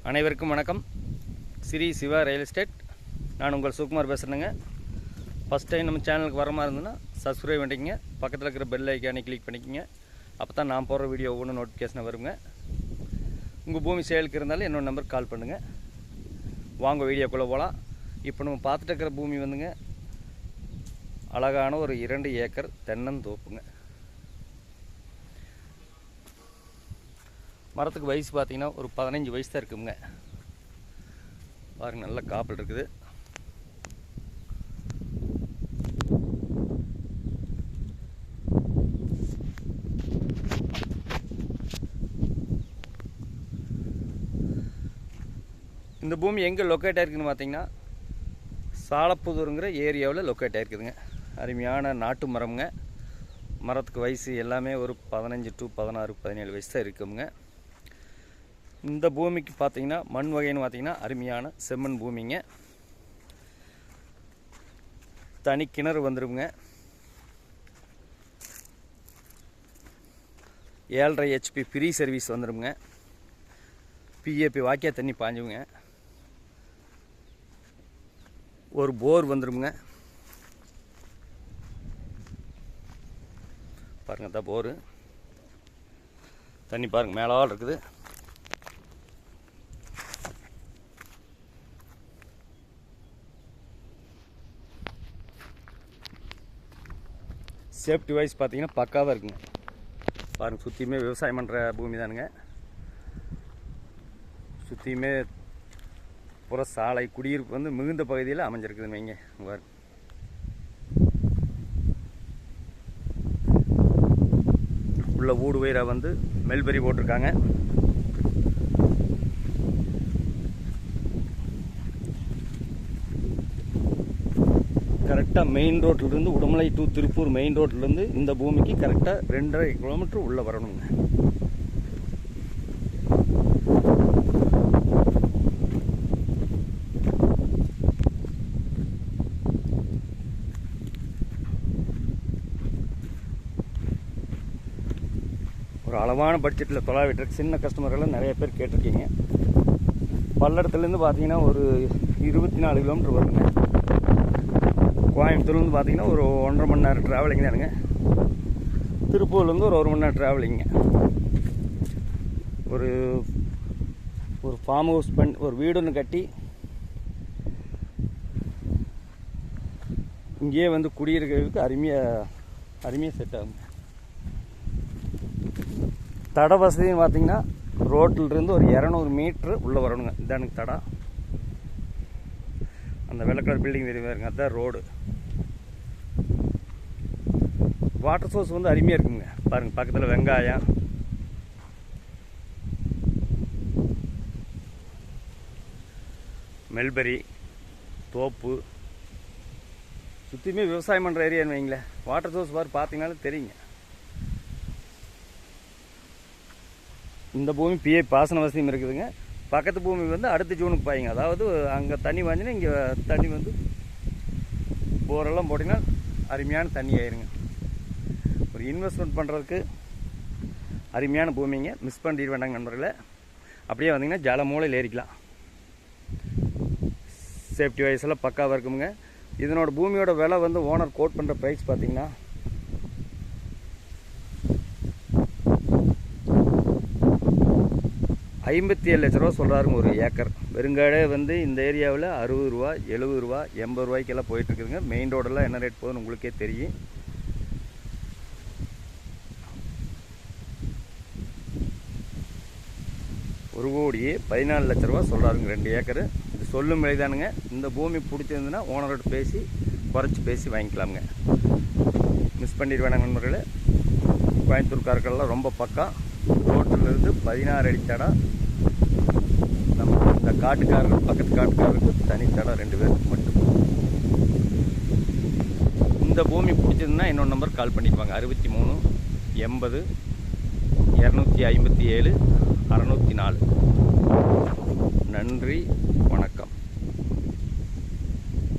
அனைவருக்கும் வணக்கம். Sri Siva real estate. நான் உங்கள் சுகுமார் பேசுகிறேங்க. ஃபஸ்ட் டைம் நம்ம சேனலுக்கு வர மாதிரி இருந்ததுன்னா சப்ஸ்கிரைப் பண்ணிக்கங்க. பக்கத்தில் இருக்கிற பெல் ஐக்கானை கிளிக் பண்ணிக்கோங்க. அப்போ தான் நான் போடுற வீடியோ ஒவ்வொன்று நோட்டிஃபிகேஷன் வருங்க. உங்கள் பூமி சேலுக்கு இருந்தாலும் என்னோட நம்பருக்கு கால் பண்ணுங்கள். வாங்க வீடியோக்குள்ளே போகலாம். இப்போ நம்ம பார்த்துட்டு இருக்கிற பூமி வந்துங்க அழகான ஒரு 2 ஏக்கர் தென்னந்தோப்புங்க. மரத்துக்கு வயசு பார்த்திங்கன்னா ஒரு 15 வயசு தான் இருக்குங்க. பாருங்கள், நல்ல காப்பல் இருக்குது. இந்த பூமி எங்கே லொக்கேட் ஆகிருக்குன்னு பார்த்தீங்கன்னா சாலப்புதூருங்கிற ஏரியாவில் லொக்கேட் ஆகிருக்குதுங்க. அருமையான நாட்டு மரம்ங்க. மரத்துக்கு வயசு எல்லாமே ஒரு 15 to 16, 17 வயசு தான் இருக்குங்க. இந்த பூமிக்கு பார்த்தீங்கன்னா மண் வகைன்னு பார்த்தீங்கன்னா அருமையான செம்மண் பூமிங்க. தனி கிணறு வந்துடுங்க. 7.5 HP ஃப்ரீ சர்வீஸ் வந்துடுங்க. பிஏபி வாக்கியா தண்ணி பாஞ்சுங்க. ஒரு போர் வந்துடுங்க. பாருங்கள், தான் போரு தண்ணி பாருங்கள் மேலால் இருக்குது. சேஃப்டி வைஸ் பார்த்தீங்கன்னா பக்காவாக இருக்குங்க. பாருங்கள், சுற்றியுமே விவசாயம் பண்ணுற பூமி தானுங்க. சுற்றியுமே புற சாலை குடியிருப்பு வந்து மிகுந்த பகுதியில் அமைஞ்சிருக்குதுன்னு வைங்க. பாருங்க, உள்ள ஊடு வயிறாக வந்து மெல்பெரி போட்டிருக்காங்க. கரெக்டாக மெயின் ரோட்லேருந்து உடுமலை டு திருப்பூர் மெயின் ரோட்லேருந்து இந்த பூமிக்கு கரெக்டாக 2.5 கிலோமீட்டர் உள்ளே வரணுங்க. ஒரு அளவான பட்ஜெட்டில் தொலைவிட்டு சின்ன கஸ்டமர்கள்லாம் நிறைய பேர் கேட்டிருக்கீங்க. பல்லடத்துலேருந்து பார்த்தீங்கன்னா ஒரு 24 கிலோமீட்டர் வருங்க. கோயம்புத்தூர்லேருந்து பார்த்தீங்கன்னா ஒரு 1.5 மணி நேரம் ட்ராவலிங் தானுங்க. திருப்பூர்லேருந்து ஒரு 1 மணி நேரம் ட்ராவலிங்க. ஒரு ஃபார்ம் ஹவுஸ் பண்ணி ஒரு வீடு ஒன்று கட்டி இங்கேயே வந்து குடியிருக்கிறதுக்கு அருமையாக செட் ஆகுங்க. தட வசதின்னு பார்த்தீங்கன்னா ரோட்டிலிருந்து ஒரு 200 மீட்ரு உள்ளே வரணுங்க. இதானுங்க தடா. அந்த வெள்ளை கலர் பில்டிங் தெரியுங்க, அதுதான் ரோடு. வாட்டர் சோர்ஸ் வந்து அருமையாக இருக்குங்க. பாருங்கள், பக்கத்தில் வெங்காயம், மெல்பெரி தோப்பு, சுற்றியுமே விவசாயம் பண்ணுற ஏரியான்னு வைங்களேன். வாட்டர் சோர்ஸ் பார்த்தீங்கன்னாலும் தெரியுங்க. இந்த பூமி பிஏ பாசன வசதியும் இருக்குதுங்க. பக்கத்து பூமி வந்து அடுத்த ஜூனுக்கு பாய்ங்க. அதாவது அங்கே தண்ணி வாங்கினா இங்கே தண்ணி வந்து போரெல்லாம் போட்டிங்கன்னா அருமையான தண்ணி ஆயிருங்க. ஒரு இன்வெஸ்ட்மெண்ட் பண்ணுறதுக்கு அருமையான பூமிங்க. மிஸ் பண்ணிட்டு வேண்டாங்க நண்பர்களே. அப்படியே வந்தீங்கன்னா ஜல மூலையில் ஏறிக்கலாம். சேஃப்டி வைஸெல்லாம் பக்காவாக இருக்குங்க. இதனோட பூமியோட விலை வந்து ஓனர் கோட் பண்ணுற ப்ரைஸ் பார்த்தீங்கன்னா 57 லட்ச ரூபா சொல்கிறாருங்க ஒரு ஏக்கர். வெறுங்காடே வந்து இந்த ஏரியாவில் 60 ரூபா, 70 ரூபா, 80 ரூபாய்க்கெல்லாம் போயிட்டுருக்குதுங்க. மெயின் ரோடெல்லாம் என்ன ரேட் போகுதுன்னு உங்களுக்கே தெரியும். ₹1,14 லட்ச ரூபா சொல்கிறாருங்க 2 ஏக்கரு. இது சொல்லும் விலைதானுங்க. இந்த பூமி பிடிச்சிருந்துன்னா ஓனரோட பேசி குறைச்சி பேசி வாங்கிக்கலாமுங்க. மிஸ் பண்ணிட்டு வேணாங்க நண்பர்களே. கோயம்புத்தூர்காரர்கள்லாம் ரொம்ப பக்கம். ரோட்டிலிருந்து 16 அடி தடா. நம்ம இந்த காட்டுக்காரர் பக்கத்து காட்டுக்காரருக்கு தனி தடா 2 பேருக்கு மட்டும். இந்த பூமி பிடிச்சதுன்னா என்னோட நம்பர் கால் பண்ணிக்குவாங்க. 63 80 257 604. நன்றி, வணக்கம்.